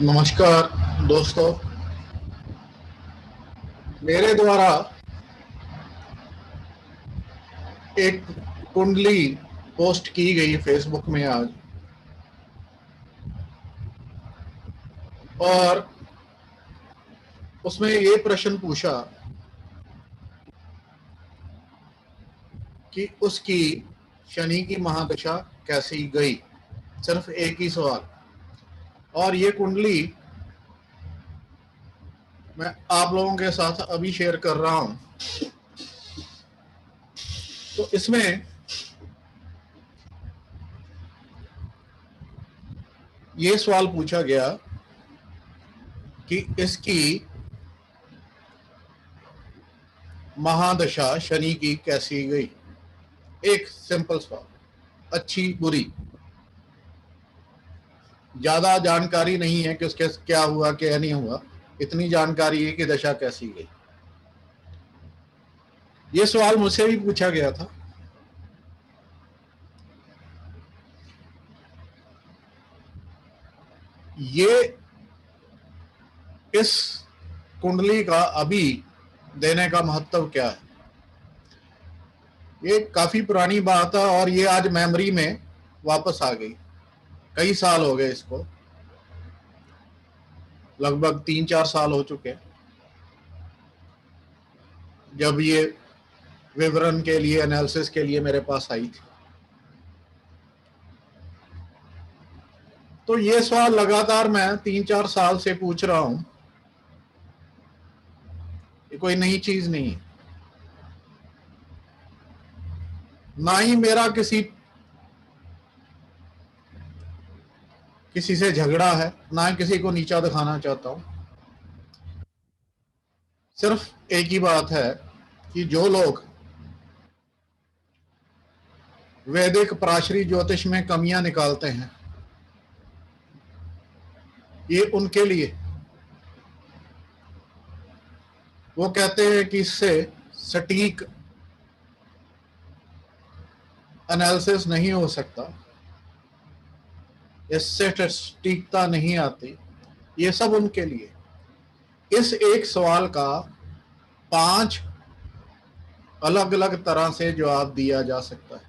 नमस्कार दोस्तों, मेरे द्वारा एक कुंडली पोस्ट की गई फेसबुक में आज, और उसमें ये प्रश्न पूछा कि उसकी शनि की महादशा कैसी गई। सिर्फ एक ही सवाल, और ये कुंडली मैं आप लोगों के साथ अभी शेयर कर रहा हूं। तो इसमें ये सवाल पूछा गया कि इसकी महादशा शनि की कैसी गई। एक सिंपल सवाल, अच्छी बुरी, ज्यादा जानकारी नहीं है कि उसके क्या हुआ क्या नहीं हुआ, इतनी जानकारी है कि दशा कैसी गई। ये सवाल मुझसे भी पूछा गया था। ये इस कुंडली का अभी देने का महत्व क्या है, ये काफी पुरानी बात है और ये आज मेमोरी में वापस आ गई। कई साल हो गए इसको, लगभग 3-4 साल हो चुके जब ये विवरण के लिए, एनालिसिस के लिए मेरे पास आई थी। तो ये सवाल लगातार मैं 3-4 साल से पूछ रहा हूं, ये कोई नई चीज नहीं है। ना ही मेरा किसी से झगड़ा है, ना ही किसी को नीचा दिखाना चाहता हूं। सिर्फ एक ही बात है कि जो लोग वैदिक पराशरी ज्योतिष में कमियां निकालते हैं, ये उनके लिए, वो कहते हैं कि इससे सटीक एनालिसिस नहीं हो सकता, इससे सटीकता नहीं आती। ये सब उनके लिए। इस एक सवाल का 5 अलग अलग तरह से जवाब दिया जा सकता है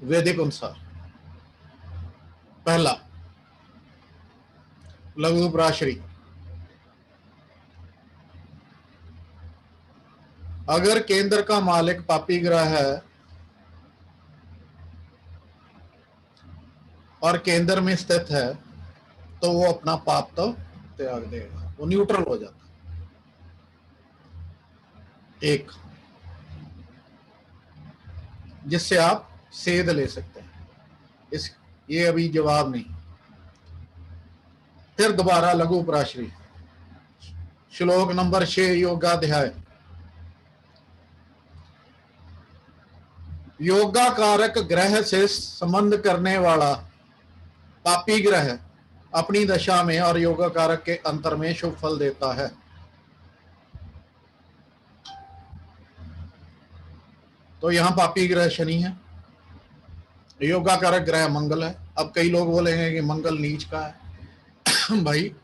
वैदिक अनुसार। पहला, लघु पराशरी। अगर केंद्र का मालिक पापी ग्रह है और केंद्र में स्थित है, तो वो अपना पाप तो त्याग देगा, वो न्यूट्रल हो जाता है। एक, जिससे आप सेध ले सकते हैं। ये अभी जवाब नहीं। फिर दोबारा लघु पराशरी, श्लोक नंबर 6, योगाध्याय। योगा कारक ग्रह से संबंध करने वाला पापी ग्रह अपनी दशा में और योगा कारक के अंतर में शुभ फल देता है। तो यहां पापी ग्रह शनि है, योगा कारक ग्रह मंगल है। अब कई लोग बोलेंगे कि मंगल नीच का है। भाई,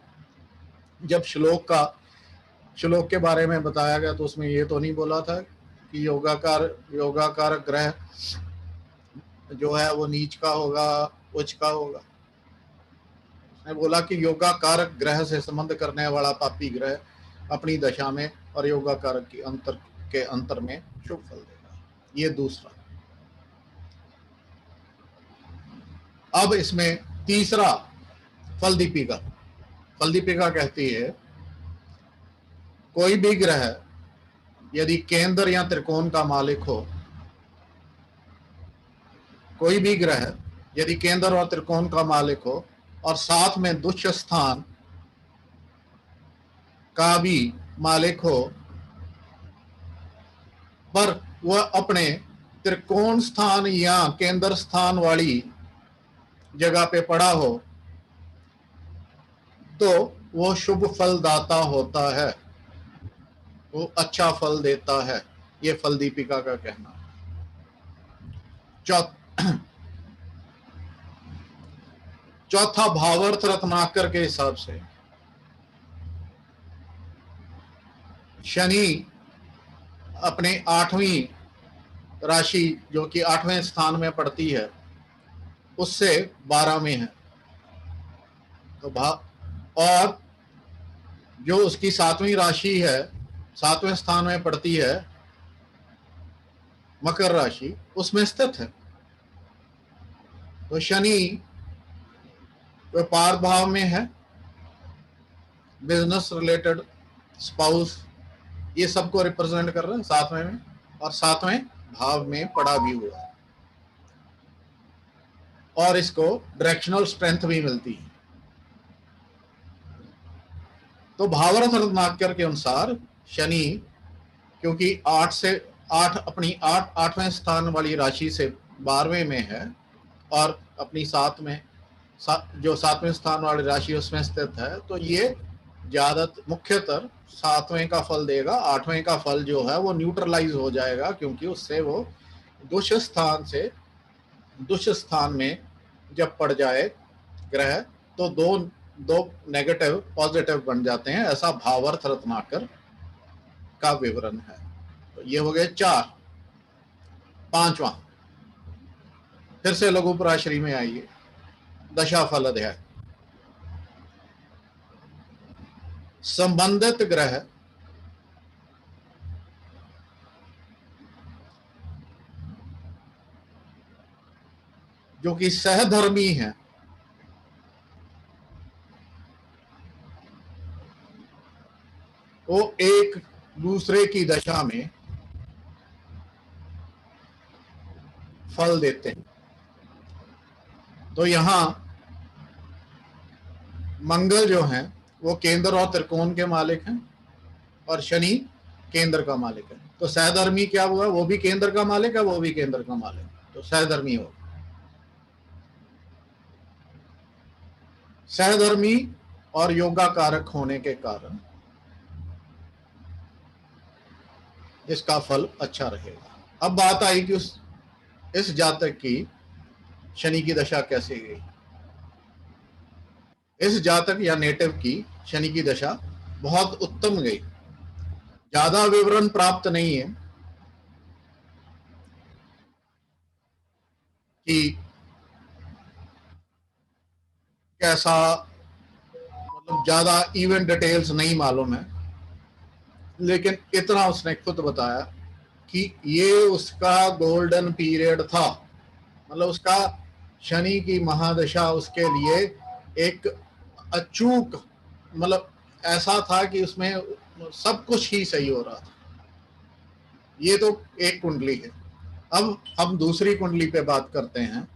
जब श्लोक के बारे में बताया गया तो उसमें ये तो नहीं बोला था कि योगाकार ग्रह जो है वो नीच का होगा, उच्च का होगा। उसने बोला कि योगा कारक ग्रह से संबंध करने वाला पापी ग्रह अपनी दशा में और योगा कारक के अंतर में शुभ फल देगा। ये दूसरा। अब इसमें तीसरा, फल दीपिका कहती है कोई भी ग्रह यदि केंद्र या त्रिकोण का मालिक हो, कोई भी ग्रह यदि केंद्र और त्रिकोण का मालिक हो और साथ में दुष्ट स्थान का भी मालिक हो, पर वह अपने त्रिकोण स्थान या केंद्र स्थान वाली जगह पे पड़ा हो, तो वो शुभ फलदाता होता है, वो अच्छा फल देता है। ये फल दीपिका का कहना है। चौथा भावार्थ रत्नाकर के हिसाब से शनि अपने 8वीं राशि जो कि 8वें स्थान में पड़ती है उससे 12 में है। तो और जो उसकी 7वीं राशि है 7वें स्थान में पड़ती है मकर राशि, उसमें स्थित है। तो शनि व्यापार भाव में है, बिजनेस रिलेटेड, स्पाउस, ये सबको रिप्रेजेंट कर रहे हैं 7वें में, और 7वें भाव में पड़ा भी हुआ है, और इसको डायरेक्शनल स्ट्रेंथ भी मिलती है। तो भावार्थ रत्नाकर के अनुसार शनि क्योंकि 8 अपनी 8वें स्थान वाली राशि से 12वें में है और अपनी 7 में जो 7वें स्थान वाली राशि उसमें स्थित है, तो ये ज्यादा मुख्यतर 7वें का फल देगा। 8वें का फल जो है वो न्यूट्रलाइज हो जाएगा, क्योंकि उससे वो दुष्ट स्थान में जब पड़ जाए ग्रह तो दो नेगेटिव पॉजिटिव बन जाते हैं। ऐसा भावार्थ रत्नाकर का विवरण है। तो ये हो गए 4। 5वां, फिर से लघु पराशरी में आइए, दशा फल अध्याय। संबंधित ग्रह जो कि सहधर्मी है, वो एक दूसरे की दशा में फल देते हैं। तो यहां मंगल जो है वो केंद्र और त्रिकोण के मालिक हैं, और शनि केंद्र का मालिक है। तो सहधर्मी क्या हुआ, वो भी केंद्र का मालिक है, वो भी केंद्र का मालिक है, तो सहधर्मी हो। सहधर्मी और योगा कारक होने के कारण इसका फल अच्छा रहेगा। अब बात आई कि इस जातक की शनि की दशा कैसे गई। इस जातक या नेटिव की शनि की दशा बहुत उत्तम गई। ज्यादा विवरण प्राप्त नहीं है कि कैसा, मतलब ज्यादा इवेंट डिटेल्स नहीं मालूम है, लेकिन इतना उसने खुद बताया कि ये उसका गोल्डन पीरियड था। मतलब उसका शनि की महादशा उसके लिए एक अचूक, मतलब ऐसा था कि उसमें सब कुछ ही सही हो रहा था। ये तो एक कुंडली है। अब हम दूसरी कुंडली पे बात करते हैं।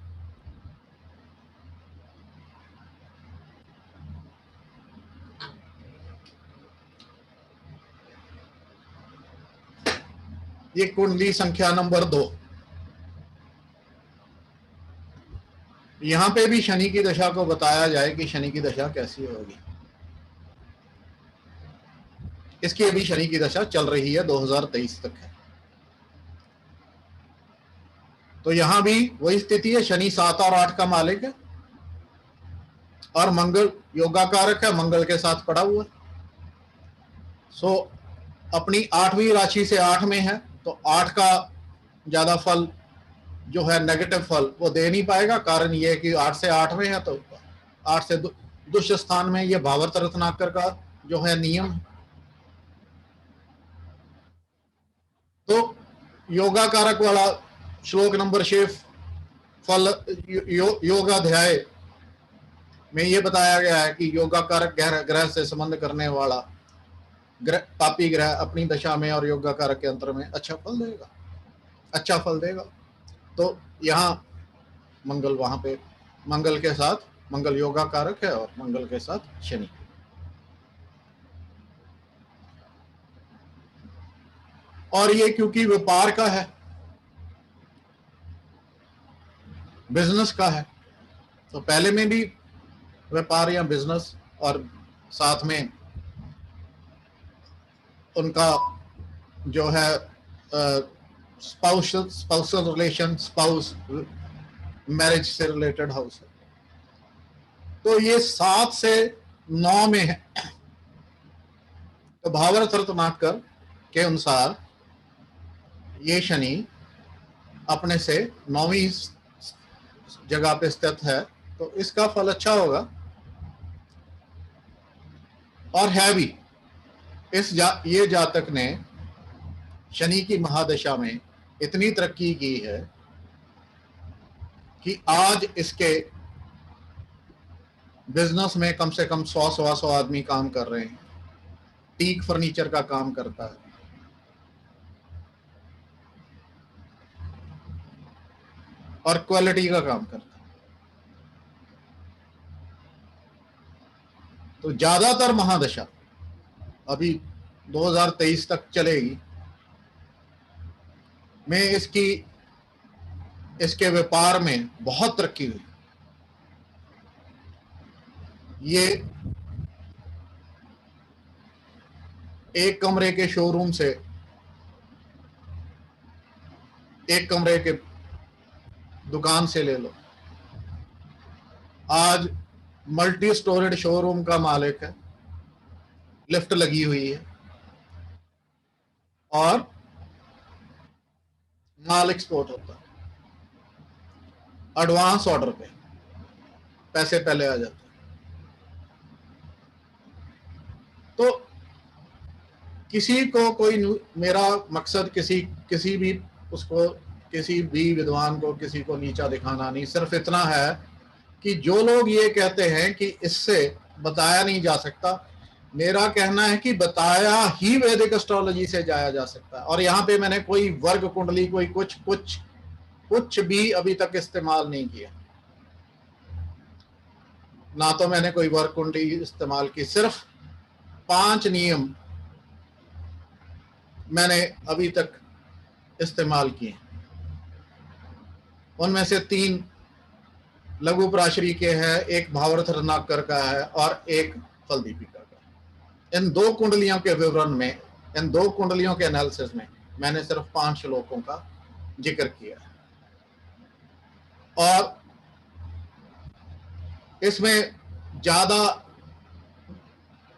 ये कुंडली संख्या नंबर 2। यहां पे भी शनि की दशा को बताया जाए कि शनि की दशा कैसी होगी। इसकी अभी शनि की दशा चल रही है, 2023 तक है। तो यहां भी वही स्थिति है, शनि 7 और 8 का मालिक है, और मंगल योगा कारक है, मंगल के साथ पड़ा हुआ है। सो अपनी 8वीं राशि से 8 में है, तो 8 का ज्यादा फल जो है नेगेटिव फल वो दे नहीं पाएगा। कारण ये है कि 8 से 8 में है, तो 8 से दुष्ट स्थान में, ये भावार्थ रत्नाकर का जो है नियम है। तो योगा कारक वाला श्लोक नंबर 6 फल योगाध्याय में ये बताया गया है कि योगा कारक ग्रह से संबंध करने वाला पापी ग्रह अपनी दशा में और योगा कारक के अंतर में अच्छा फल देगा। तो यहाँ मंगल, वहां पे मंगल के साथ, मंगल योगा कारक है और मंगल के साथ शनि। और ये क्योंकि व्यापार का है, बिजनेस का है, तो पहले में भी व्यापार या बिजनेस, और साथ में उनका जो है स्पाउसल रिलेशन, स्पाउस मैरिज से रिलेटेड हाउस है। तो ये 7 से 9 में है। तो भावार्थ रत्नाकर के अनुसार ये शनि अपने से 9वीं जगह पे स्थित है, तो इसका फल अच्छा होगा। और है भी, ये जातक ने शनि की महादशा में इतनी तरक्की की है कि आज इसके बिजनेस में कम से कम 100-125 आदमी काम कर रहे हैं। टीक फर्नीचर का काम करता है, और क्वालिटी का काम करता है। तो ज्यादातर महादशा अभी 2023 तक चलेगी में इसके व्यापार में बहुत तरक्की हुई। ये एक कमरे के शोरूम से एक कमरे के दुकान से ले लो, आज मल्टी स्टोरेड शोरूम का मालिक है, लिफ्ट लगी हुई है और माल एक्सपोर्ट होता है। एडवांस ऑर्डर पे पैसे पहले आ जाते हैं। तो किसी को मेरा मकसद किसी भी विद्वान को किसी को नीचा दिखाना नहीं, सिर्फ इतना है कि जो लोग ये कहते हैं कि इससे बताया नहीं जा सकता, मेरा कहना है कि बताया ही वैदिक एस्ट्रोलॉजी से जाया जा सकता है। और यहाँ पे मैंने कोई वर्ग कुंडली कोई कुछ भी अभी तक इस्तेमाल नहीं किया, ना तो मैंने कोई वर्ग कुंडली इस्तेमाल की। सिर्फ 5 नियम मैंने अभी तक इस्तेमाल किए, उनमें से 3 लघु प्राशरी के हैं, एक भावार्थ रत्नाकर का है और एक फल दीपिका का। इन 2 कुंडलियों के विवरण में, इन 2 कुंडलियों के एनालिसिस में मैंने सिर्फ 5 श्लोकों का जिक्र किया है। और इसमें ज्यादा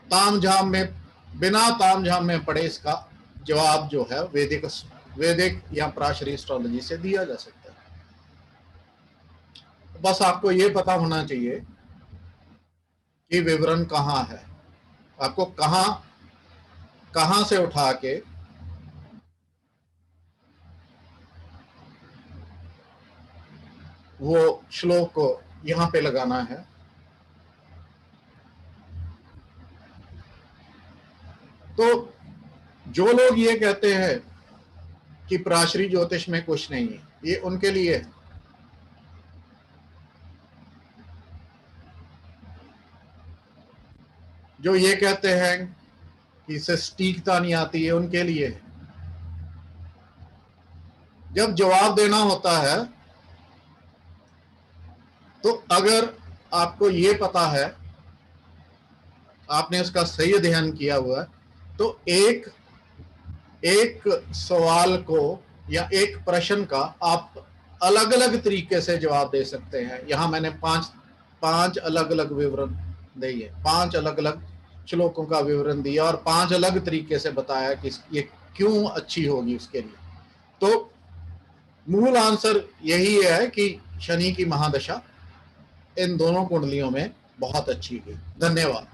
तामझाम में, बिना तामझाम में पड़े इसका जवाब जो है वैदिक या प्राशरी एस्ट्रोलॉजी से दिया जा सकता है। बस आपको ये पता होना चाहिए कि विवरण कहाँ है, आपको कहां से उठा के वो श्लोक को यहां पे लगाना है। तो जो लोग ये कहते हैं कि प्राशरी ज्योतिष में कुछ नहीं है, ये उनके लिए है। जो ये कहते हैं कि इससे सटीकता नहीं आती है, उनके लिए है। जब जवाब देना होता है तो अगर आपको ये पता है, आपने उसका सही अध्ययन किया हुआ है, तो एक सवाल को या एक प्रश्न का आप अलग अलग तरीके से जवाब दे सकते हैं। यहां मैंने पांच अलग अलग विवरण दिए, 5 अलग अलग श्लोकों का विवरण दिया और 5 अलग तरीके से बताया कि ये क्यों अच्छी होगी उसके लिए। तो मूल आंसर यही है कि शनि की महादशा इन दोनों कुंडलियों में बहुत अच्छी हुई। धन्यवाद।